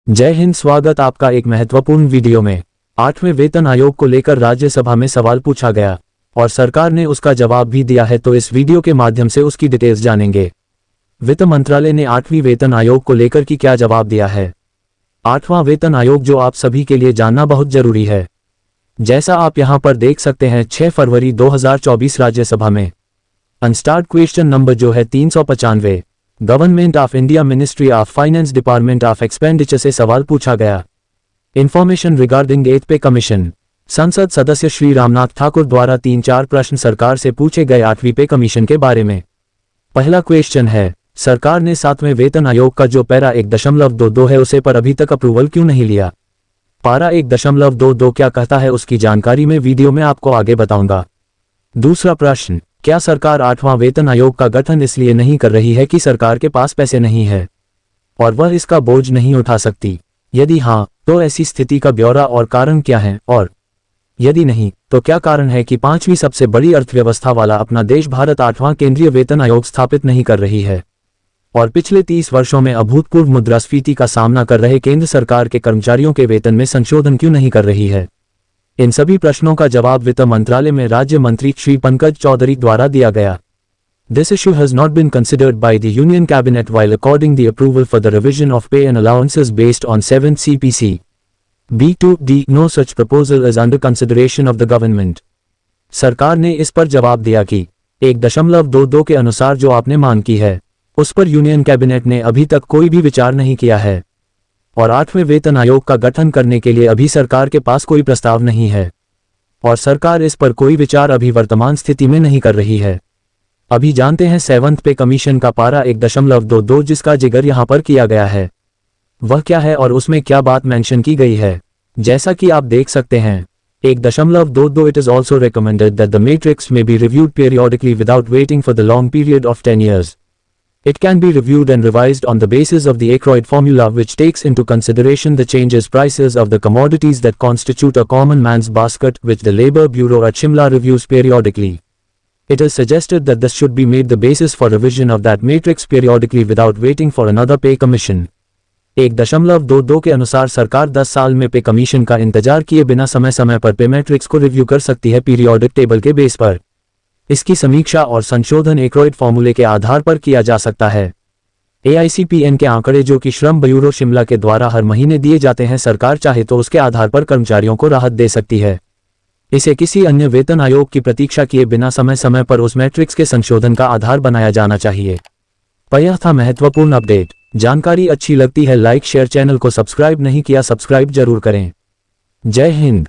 जय हिंद। स्वागत आपका एक महत्वपूर्ण वीडियो में। 8वें वेतन आयोग को लेकर राज्यसभा में सवाल पूछा गया और सरकार ने उसका जवाब भी दिया है, तो इस वीडियो के माध्यम से उसकी डिटेल्स जानेंगे। वित्त मंत्रालय ने 8वीं वेतन आयोग को लेकर की क्या जवाब दिया है। 8वां वेतन आयोग जो आप सभी के लिए जानना बहुत जरूरी है। जैसा आप यहां पर देख सकते हैं 6 फरवरी 2024 राज्यसभा में अनस्टार्ट क्वेश्चन नंबर जो है 395 government of India ministry of finance department of expenditure से सवाल पूछा गया। इंफॉर्मेशन रिगार्डिंग 8th पे कमीशन। संसद सदस्य श्री रामनाथ ठाकुर द्वारा 3-4 प्रश्न सरकार से पूछे गए 8वीं पे कमीशन के बारे में। पहला क्वेश्चन है, सरकार ने 7वें वेतन आयोग का जो पैरा 1.22 है उसे पर अभी तक अप्रूवल क्यों नहीं लिया। पारा 1.22 क्या कहता है उसकी जानकारी में वीडियो में आपको आगे बताऊंगा। दूसरा प्रश्न, क्या सरकार 8वां वेतन आयोग का गठन इसलिए नहीं कर रही है कि सरकार के पास पैसे नहीं है और वह इसका बोझ नहीं उठा सकती? यदि हाँ, तो ऐसी स्थिति का ब्यौरा और कारण क्या है, और यदि नहीं तो क्या कारण है कि 5वीं सबसे बड़ी अर्थव्यवस्था वाला अपना देश भारत 8वां केंद्रीय वेतन आयोग स्थापित नहीं कर रही है और पिछले 30 वर्षों में अभूतपूर्व मुद्रास्फीति का सामना कर रहे केंद्र सरकार के कर्मचारियों के वेतन में संशोधन क्यों नहीं कर रही है? इन सभी प्रश्नों का जवाब वित्त मंत्रालय में राज्य मंत्री श्री पंकज चौधरी द्वारा दिया गया। This issue has not been considered by the Union Cabinet while according the approval for the revision of pay and allowances based on 7th CPC. B2D No such proposal is under consideration of the government. सरकार ने इस पर जवाब दिया कि 1.22 के अनुसार जो आपने मांग की है उस पर यूनियन कैबिनेट ने अभी तक कोई भी विचार नहीं किया है और 8वें वेतन आयोग का गठन करने के लिए अभी सरकार के पास कोई प्रस्ताव नहीं है और सरकार इस पर कोई विचार अभी वर्तमान स्थिति में नहीं कर रही है। अभी जानते हैं 7th पे कमीशन का पारा 1.22 जिसका जिक्र यहाँ पर किया गया है वह क्या है और उसमें क्या बात मेंशन की गई है। जैसा कि आप देख सकते हैं 1.22 It is also recommended that the matrix may be reviewed periodically without waiting for the long period of 10 years. It can be reviewed and revised on the basis of the Aykroyd formula which takes into consideration the changes prices of the commodities that constitute a common man's basket which the Labour Bureau at Shimla reviews periodically. It is suggested that this should be made the basis for revision of that matrix periodically without waiting for another pay commission. 1.22 के अनुसार सरकार 10 साल में पे commission का इंतजार किए बिना समय समय पर पे मैट्रिक्स को रिव्यू कर सकती है पीरियोडिक टेबल के बेस पर। इसकी समीक्षा और संशोधन एकरॉयड फॉर्मूले के आधार पर किया जा सकता है। AICPN के आंकड़े जो कि श्रम ब्यूरो शिमला के द्वारा हर महीने दिए जाते हैं, सरकार चाहे तो उसके आधार पर कर्मचारियों को राहत दे सकती है। इसे किसी अन्य वेतन आयोग की प्रतीक्षा किए बिना समय समय पर उस मैट्रिक्स के संशोधन का आधार बनाया जाना चाहिए। यह था महत्वपूर्ण अपडेट। जानकारी अच्छी लगती है लाइक शेयर, चैनल को सब्सक्राइब नहीं किया सब्सक्राइब जरूर करें। जय हिंद।